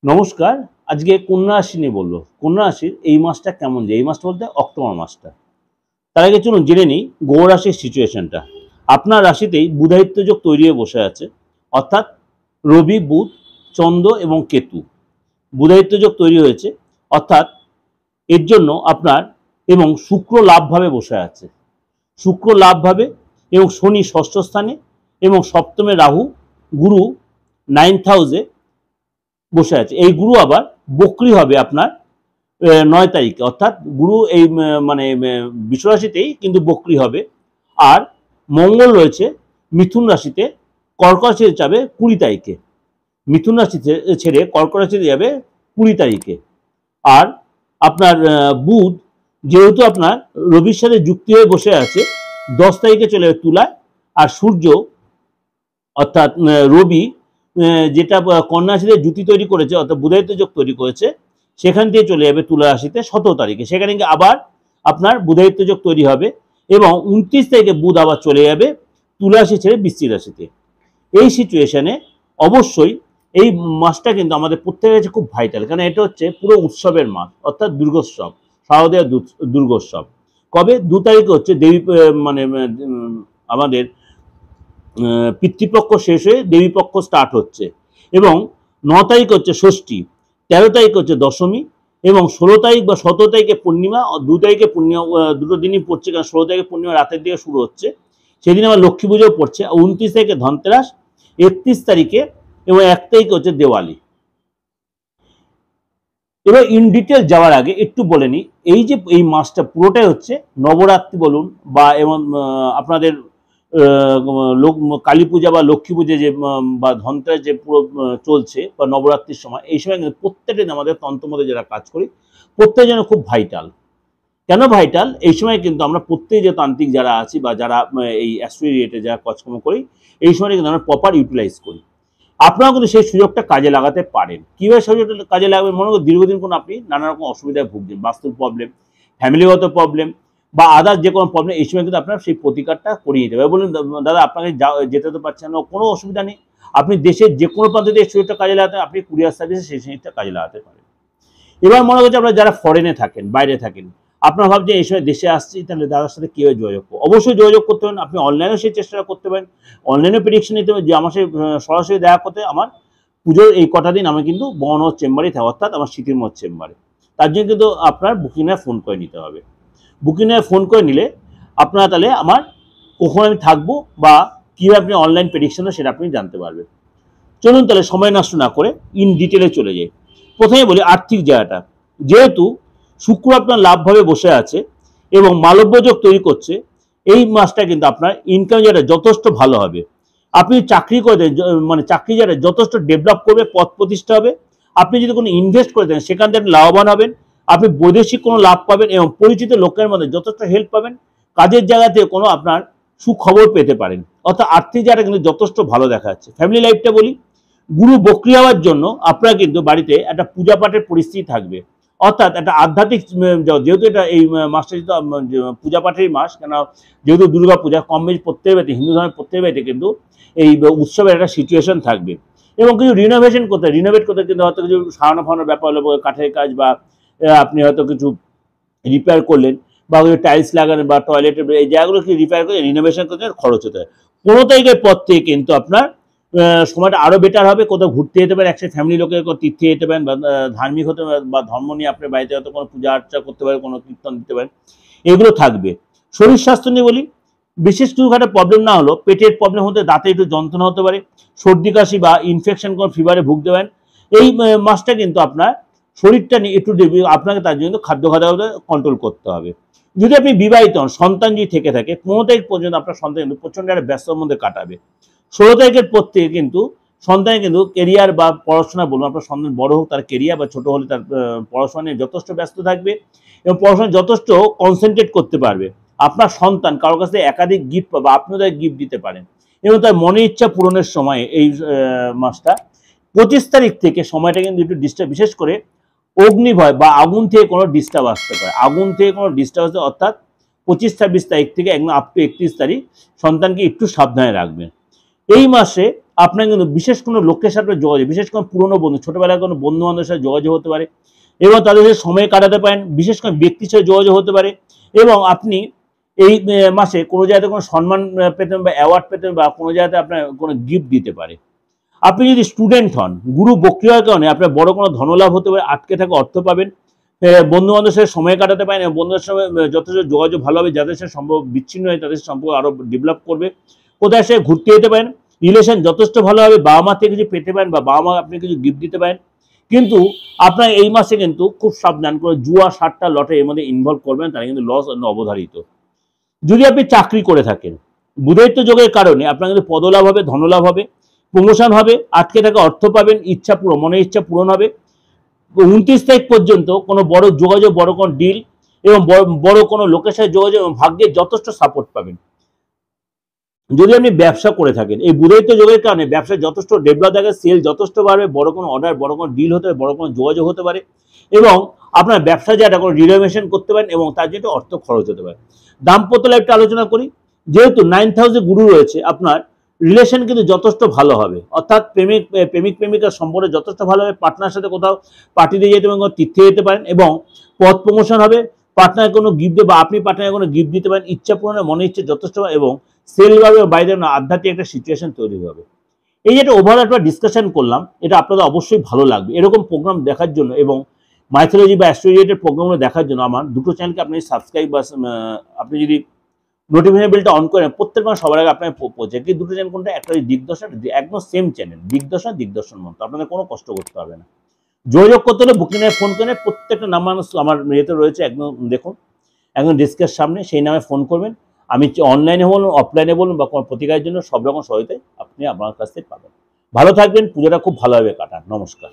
নমস্কার। আজকে কন্যা রাশি নিয়ে বলবো। কন্যা রাশির এই মাসটা কেমন যায়? এই মাসটা বলতে অক্টোবর মাসটা। তার আগে চলুন জেনে নিই গ্রহ রাশির সিচুয়েশনটা। আপনার রাশিতেই বুধাদিত্য যোগ তৈরি হয়ে বসে আছে। অর্থাৎ রবি, বুধ, চন্দ্র এবং কেতু। বুধাদিত্য যোগ তৈরি হয়েছে। অর্থাৎ এর জন্য আপনার এবং শুক্র লাভভাবে বসে আছে। শুক্র লাভভাবে এবং শনি ষষ্ঠ স্থানে এবং সপ্তমে রাহু, গুরু 9th হাউসে বসে আছে। এই গুরু আবার বক্রি হবে আপনার 9 তারিখে। অর্থাৎ গুরু এই মানে বৃষরাশিতেই কিন্তু বক্রি হবে। আর মঙ্গল রয়েছে মিথুন রাশিতে, কর্কট রাশিতে যাবে 20 তারিখে। মিথুন রাশি ছেড়ে কর্কট রাশিতে যাবে 20 তারিখে। আর আপনার বুধ যেহেতু আপনার রবির সাথে যুক্তি হয়ে বসে আছে 10 তারিখে চলে যাবে তুলায়। আর সূর্য অর্থাৎ রবি যেটা কন্যা রাশিতে জুতি তৈরি করেছে, অর্থাৎ বুধাদিত্য যোগ তৈরি করেছে, সেখান থেকে চলে যাবে তুলা রাশিতে 17 তারিখে। সেখানে আবার আপনার বুধাদিত্য যোগ তৈরি হবে এবং 29 তারিখে বুধ আবার চলে যাবে তুলা রাশি ছেড়ে বৃশ্চিক রাশিতে। এই সিচুয়েশনে অবশ্যই এই মাসটা কিন্তু আমাদের প্রত্যেকের কাছে খুব ভাইটাল, কারণ এটা হচ্ছে পুরো উৎসবের মাস, অর্থাৎ দুর্গোৎসব, শারদীয় দুর্গোৎসব। কবে? 2 তারিখে হচ্ছে দেবী মানে আমাদের পিতৃপক্ষ শেষ হয়ে দেবীপক্ষ স্টার্ট হচ্ছে এবং 9 তারিখ হচ্ছে ষষ্ঠী, 13 তারিখ হচ্ছে দশমী এবং 16 তারিখ বা 17 তারিখে পূর্ণিমা। 2 তারিখে পূর্ণিমা, দুটো দিনই পড়ছে, কারণ 16 তারিখে পূর্ণিমা রাতের দিকে শুরু হচ্ছে, সেদিন আবার লক্ষ্মী পুজোও পড়ছে। 29 তারিখে ধনতেরাস, 31 তারিখে এবং 1 তারিখে হচ্ছে দেওয়ালি। এবার ইন ডিটেল যাওয়ার আগে একটু বলে নিই, এই যে এই মাসটা পুরোটাই হচ্ছে নবরাত্রি বলুন বা এবং আপনাদের কালী পূজা বা লক্ষ্মী পূজা যে বা ধনতেরাস যে পুরো চলছে বা নবরাত্রির সময়, এই সময় কিন্তু প্রত্যেকটা আমাদের তন্ত্রমতে যারা কাজ করি প্রত্যেকের জন্য খুব ভাইটাল। কেন ভাইটাল? এই সময় কিন্তু আমরা প্রত্যেক যে তান্ত্রিক যারা আছি বা যারা এই অ্যাস্ট্রো রিলেটেড যারা কাজকর্ম করি, এই সময় কিন্তু আমরা প্রপার ইউটিলাইজ করি। আপনারাও কিন্তু সেই সুযোগটা কাজে লাগাতে পারেন। কীভাবে সুযোগটা কাজে লাগাবেন? মনে করুন দীর্ঘদিন কোনো আপনি নানা রকম অসুবিধায় ভুগছেন, বাস্তুর প্রবলেম, ফ্যামিলিগত প্রবলেম বা আদার্স যে কোনো প্রবলেম, এই সময় কিন্তু আপনার সেই প্রতিকারটা করিয়ে নিতে হবে। বলুন দাদা আপনাকে যেতে তো পারছেন না, কোনো অসুবিধা নেই, আপনি দেশের যে কোনো প্রান্ত থেকে সুযোগটা কাজে লাগাতে আপনি কুরিয়ার সার্ভিসে সেই জিনিসটা কাজে লাগাতে পারেন। এবার মনে করছে আপনারা যারা ফরেনে থাকেন, বাইরে থাকেন, আপনারা ভাবছেন এই সময় দেশে আসছি, তাহলে দাদার সাথে কীভাবে যোগাযোগ করবো? অবশ্যই যোগাযোগ করতে পারেন। আপনি অনলাইনেও সেই চেষ্টাটা করতে পারেন, অনলাইনেও প্রেডিকশন নিতে পারেন, যে আমার সাথে সরাসরি দেখা করতে আমার পুজোর এই কটা দিন আমি কিন্তু বনর চেম্বারেই থাকি, অর্থাৎ আমার স্মৃতিরমঠ চেম্বারে। তার জন্য কিন্তু আপনার বুকিংয়ে ফোন করে নিতে হবে। বুকিংয়ে ফোন করে নিলে আপনারা তাহলে আমার কখন আমি থাকবো বা কীভাবে আপনি অনলাইন প্রেডিকশনও সেটা আপনি জানতে পারবেন। চলুন তাহলে সময় নষ্ট না করে ইন ডিটেলে চলে যাই। প্রথমে বলি আর্থিক জায়গাটা। যেহেতু শুক্র আপনার লাভভাবে বসে আছে এবং মালব্য যোগ তৈরি করছে, এই মাসটা কিন্তু আপনার ইনকাম জায়গাটা যথেষ্ট ভালো হবে। আপনি চাকরি করে দেন, মানে চাকরি জায়গাটা যথেষ্ট ডেভেলপ করবে, পদ প্রতিষ্ঠা হবে। আপনি যদি কোনো ইনভেস্ট করে দেন সেখান থেকে লাভবান হবেন। আপনি বৈদেশিক কোনো লাভ পাবেন এবং পরিচিত লোকের মধ্যে যথেষ্ট হেল্প পাবেন। কাজের জায়গা থেকে কোনো আপনার সুখবর পেতে পারেন। অর্থাৎ আর্থিক জায়গাটা কিন্তু যথেষ্ট ভালো দেখা যাচ্ছে। ফ্যামিলি লাইফটা বলি, গুরু বক্রি হওয়ার জন্য আপনার কিন্তু বাড়িতে একটা পূজা পাঠের পরিস্থিতি থাকবে। অর্থাৎ একটা আধ্যাত্মিক, যেহেতু এটা এই মাসটা যেহেতু পূজা পাঠের মাস, কেন যেহেতু দুর্গা পূজা, কম বেশি প্রত্যেক বাড়িতে, হিন্দু ধর্মের প্রত্যেক বাড়িতে কিন্তু এই উৎসবের একটা সিচুয়েশন থাকবে। এবং কিছু রিনোভেশন করতে, রিনোভেট করতে কিন্তু হয়তো কিছু সারানো ফানানোর ব্যাপার হলো, কাঠের কাজ বা আপনি হয়তো কিছু রিপেয়ার করলেন বা টাইলস লাগালেন বা টয়লেটের এই জায়গাগুলো কি রিপেয়ার করে রিনোভেশন করতে খরচ হতে হয়। 15 তারিখের পর থেকে কিন্তু আপনার সময়টা আরও বেটার হবে। কোথাও ঘুরতে যেতে পারেন, একসাথে ফ্যামিলি লোকের তীর্থে যেতে পারেন বা ধার্মিক হতে বা ধর্ম নিয়ে আপনার বাড়িতে হয়তো কোনো পূজা আর্চা করতে পারেন, কোনো কীর্তন দিতে পারেন, এগুলো থাকবে। শরীর স্বাস্থ্য নিয়ে বলি, বিশেষ কিছু একটা প্রবলেম না হলো পেটের প্রবলেম হতে, দাঁতে একটু যন্ত্রণা হতে পারে, সর্দি কাশি বা ইনফেকশন কোনো ফিভারে ভুগতে পারেন। এই মাসটা কিন্তু আপনার শরীরটা নিয়ে একটু আপনাকে তার জন্য খাদ্য কন্ট্রোল করতে হবে। যদি আপনি বিবাহিত হন, সন্তান যদি থেকে থাকে, 15 তারিখ পর্যন্ত আপনার সন্তান কিন্তু প্রচণ্ড একটা ব্যস্ততার মধ্যে কাটাবে। 16 তারিখের পর থেকে কিন্তু সন্তানের কিন্তু কেরিয়ার বা পড়াশোনা বলুন, আপনার সন্তান বড় হোক তার কেরিয়ার বা ছোট হলে তার পড়াশোনা নিয়ে যথেষ্ট ব্যস্ত থাকবে এবং পড়াশোনা যথেষ্ট কনসেন্ট্রেট করতে পারবে। আপনার সন্তান কারোর কাছে একাধিক গিফট পাবে, আপনিও তাকে গিফট দিতে পারেন এবং তার মনের ইচ্ছা পূরণের সময় এই মাসটা। 25 তারিখ থেকে সময়টা কিন্তু একটু ডিস্টার্ব, বিশেষ করে অগ্নিভয় বা আগুন থেকে কোনো ডিস্টার্ব আসতে পারে। আগুন থেকে কোনো ডিস্টার্ব আসতে, অর্থাৎ 25-26 তারিখ থেকে একদম আপ টু 31 তারিখ সন্তানকে একটু সাবধানে রাখবেন। এই মাসে আপনার কিন্তু বিশেষ কোনো লোকের সাথে যোগাযোগ, বিশেষ কোনো পুরনো বন্ধু, ছোটবেলায় কোনো বন্ধু বান্ধবের সাথে যোগাযোগ হতে পারে এবং তাদের সাথে সময় কাটাতে পারেন, বিশেষ করে ব্যক্তির সাথে যোগাযোগ হতে পারে। এবং আপনি এই মাসে কোনো জায়গাতে কোনো সম্মান পেতেন বা অ্যাওয়ার্ড পেতেন বা কোনো জায়গাতে আপনার কোনো গিফট দিতে পারে। আপনি যদি স্টুডেন্ট হন, গুরু বক্রিয়ার কারণে আপনার বড় কোনো ধনলাভ হতে পারে, আটকে থাকা অর্থ পাবেন, বন্ধু বান্ধবের সাথে সময় কাটাতে পারেন এবং বন্ধুদের সঙ্গে যথেষ্ট যোগাযোগ ভালো হবে, যাদের সাথে সম্পর্ক বিচ্ছিন্ন হয় তাদের সম্পর্ক আরও ডেভেলপ করবে। কোথায় সে ঘুরতে যেতে পারেন, রিলেশন যথেষ্ট ভালো হবে, বাবা মা থেকে কিছু পেতে পারেন বা বাবা মা আপনি কিছু গিফট দিতে পারেন। কিন্তু আপনার এই মাসে কিন্তু খুব সাবধান করে জুয়া, সাট্টা, লটে এর মধ্যে ইনভলভ করবেন, তারা কিন্তু লস অবধারিত। যদি আপনি চাকরি করে থাকেন, বুধায়িত্ব যোগের কারণে আপনার কিন্তু পদলাভ হবে, ধনলাভ হবে, প্রমোশন হবে, আটকে থাকা অর্থ পাবেন, ইচ্ছা পূরণ, মনের ইচ্ছা পূরণ হবে। 29 তারিখ পর্যন্ত কোনো বড় যোগাযোগ, বড় কোনো ডিল এবং বড় কোনো লোকের সাথে যোগাযোগ এবং ভাগ্যের যথেষ্ট সাপোর্ট পাবেন। যদি আপনি ব্যবসা করে থাকেন, এই বুধায়িত্ব যোগের কারণে ব্যবসায় যথেষ্ট ডেভেলপ থাকে, সেল যথেষ্ট বাড়বে, বড় কোনো অর্ডার, বড় কোনো ডিল হতে পারে, বড় কোনো যোগাযোগ হতে পারে এবং আপনার ব্যবসা যেটা কোনো রিনোভেশন করতে পারেন এবং তার জন্য অর্থ খরচ হতে পারে। দাম্পত্য লাইফটা আলোচনা করি। যেহেতু 9th হাউসে গুরু রয়েছে, আপনার রিলেশন কিন্তু যথেষ্ট ভালো হবে, অর্থাৎ প্রেমিকার সম্পর্কে যথেষ্ট ভালো হবে। পার্টনার সাথে কোথাও পার্টিতে যেতে পারেন, তীর্থে যেতে পারেন এবং পদ প্রমোশন হবে। পার্টনার কোনো গিফট বা আপনি পার্টনার কোনো গিফট দিতে পারেন, ইচ্ছা পূরণে মনের ইচ্ছে যথেষ্ট এবং সেলভাবে বাইরে আধ্যাত্মিক একটা সিচুয়েশন তৈরি হবে। এই যে একটা ওভারঅল একটা ডিসকাশন করলাম, এটা আপনাদের অবশ্যই ভালো লাগবে। এরকম প্রোগ্রাম দেখার জন্য এবং মাইথোলজি বা অ্যাস্ট্রোলজির প্রোগ্রামগুলো দেখার জন্য আমার দুটো চ্যানেলকে আপনি সাবস্ক্রাইব বা আপনি যদি নোটিফিকেশন বেলটা অন করেন, প্রত্যেক মাস সবার আগে আপনার পৌঁছে। কি দুটো চ্যানেল কোনটা? একটা দিগদর্শন, একদম সেম চ্যানেল, দিগদর্শন মন্ত্র। আপনাদের কোনো কষ্ট করতে হবে না। যোগাযোগ করতে হলে বুকিংয়ে ফোন করে, প্রত্যেকটা নাম্বার আমার ইয়েতে রয়েছে, একদম দেখুন, একদম ডেস্কের সামনে, সেই নামে ফোন করবেন। আমি অনলাইনে বলুন, অফলাইনে বলুন বা কোনো প্রতিকারের জন্য সব রকম সহায়তাই আপনি আমার কাছ থেকে পাবেন। ভালো থাকবেন, পুজোটা খুব ভালোভাবে কাটান। নমস্কার।